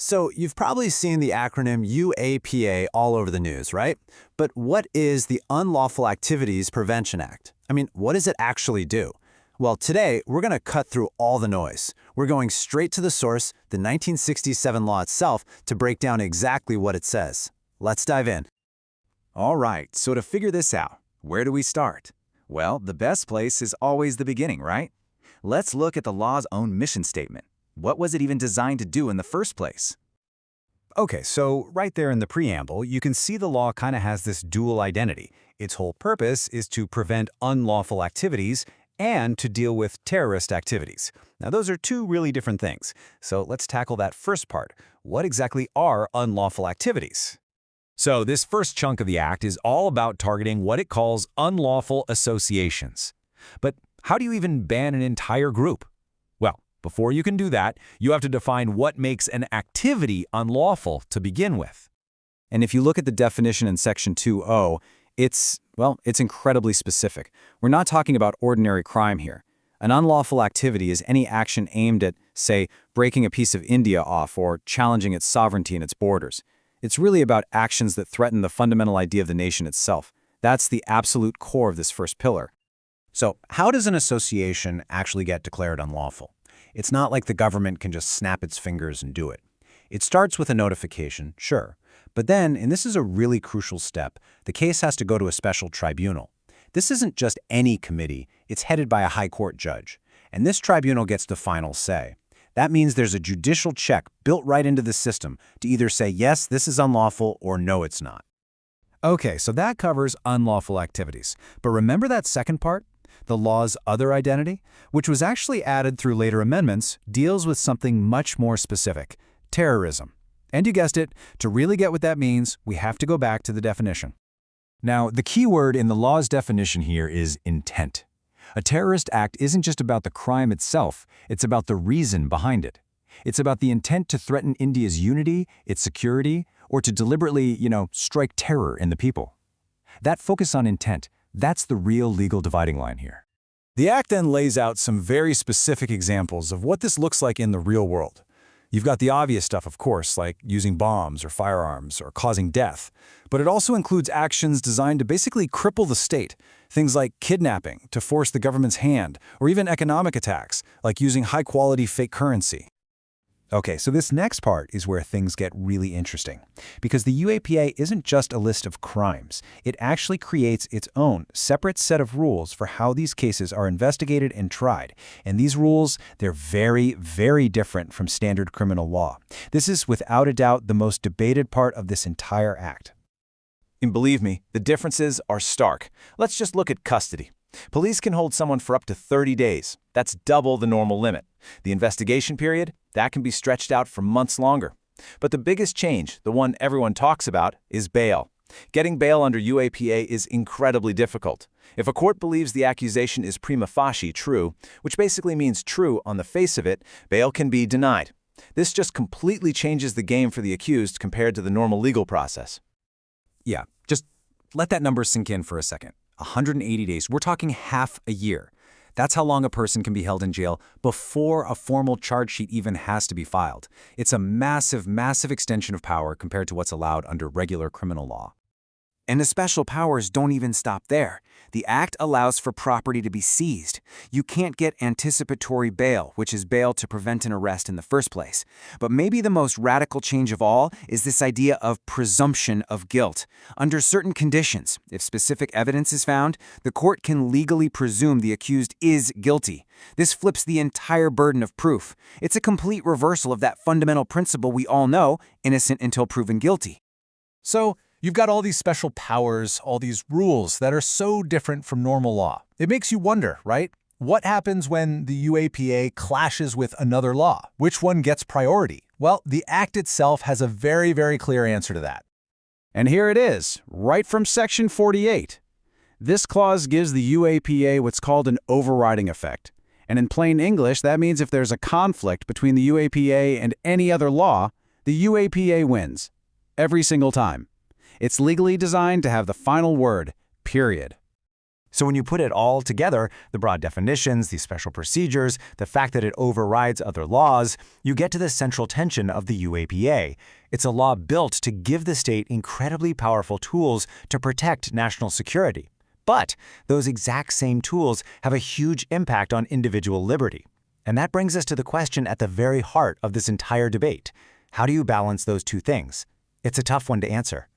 So you've probably seen the acronym UAPA all over the news, right? But what is the Unlawful Activities Prevention Act? I mean, what does it actually do? Well, today, we're going to cut through all the noise. We're going straight to the source, the 1967 law itself, to break down exactly what it says. Let's dive in. All right, so to figure this out, where do we start? Well, the best place is always the beginning, right? Let's look at the law's own mission statement. What was it even designed to do in the first place? Okay, so right there in the preamble, you can see the law kind of has this dual identity. Its whole purpose is to prevent unlawful activities and to deal with terrorist activities. Now, those are two really different things. So let's tackle that first part. What exactly are unlawful activities? So this first chunk of the act is all about targeting what it calls unlawful associations. But how do you even ban an entire group? Well, before you can do that, you have to define what makes an activity unlawful to begin with. And if you look at the definition in Section 2.0, it's incredibly specific. We're not talking about ordinary crime here. An unlawful activity is any action aimed at, say, breaking a piece of India off or challenging its sovereignty and its borders. It's really about actions that threaten the fundamental idea of the nation itself. That's the absolute core of this first pillar. So how does an association actually get declared unlawful? It's not like the government can just snap its fingers and do it. It starts with a notification, sure. But then, and this is a really crucial step, the case has to go to a special tribunal. This isn't just any committee, it's headed by a high court judge. And this tribunal gets the final say. That means there's a judicial check built right into the system to either say, yes, this is unlawful, or no, it's not. Okay, so that covers unlawful activities. But remember that second part? The law's other identity, which was actually added through later amendments, deals with something much more specific, terrorism. And you guessed it, to really get what that means, we have to go back to the definition. Now, the key word in the law's definition here is intent. A terrorist act isn't just about the crime itself, it's about the reason behind it. It's about the intent to threaten India's unity, its security, or to deliberately, strike terror in the people. That focus on intent, that's the real legal dividing line here. The Act then lays out some very specific examples of what this looks like in the real world. You've got the obvious stuff, of course, like using bombs or firearms or causing death. But it also includes actions designed to basically cripple the state, things like kidnapping to force the government's hand, or even economic attacks, like using high-quality fake currency. Okay, so this next part is where things get really interesting, because the UAPA isn't just a list of crimes. It actually creates its own separate set of rules for how these cases are investigated and tried. And these rules, they're very, very different from standard criminal law. This is without a doubt the most debated part of this entire act. And believe me, the differences are stark. Let's just look at custody. Police can hold someone for up to 30 days. That's double the normal limit. The investigation period, that can be stretched out for months longer. But the biggest change, the one everyone talks about, is bail. Getting bail under UAPA is incredibly difficult. If a court believes the accusation is prima facie true, which basically means true on the face of it, bail can be denied. This just completely changes the game for the accused compared to the normal legal process. Yeah, just let that number sink in for a second. 180 days. We're talking half a year. That's how long a person can be held in jail before a formal charge sheet even has to be filed. It's a massive, massive extension of power compared to what's allowed under regular criminal law. And the special powers don't even stop there. The Act allows for property to be seized. You can't get anticipatory bail, which is bail to prevent an arrest in the first place. But maybe the most radical change of all is this idea of presumption of guilt. Under certain conditions, if specific evidence is found, the court can legally presume the accused is guilty. This flips the entire burden of proof. It's a complete reversal of that fundamental principle we all know, innocent until proven guilty. So, you've got all these special powers, all these rules that are so different from normal law. It makes you wonder, right? What happens when the UAPA clashes with another law? Which one gets priority? Well, the Act itself has a very, very clear answer to that. And here it is, right from Section 48. This clause gives the UAPA what's called an overriding effect. And in plain English, that means if there's a conflict between the UAPA and any other law, the UAPA wins. Every single time. It's legally designed to have the final word, period. So when you put it all together, the broad definitions, the special procedures, the fact that it overrides other laws, you get to the central tension of the UAPA. It's a law built to give the state incredibly powerful tools to protect national security. But those exact same tools have a huge impact on individual liberty. And that brings us to the question at the very heart of this entire debate. How do you balance those two things? It's a tough one to answer.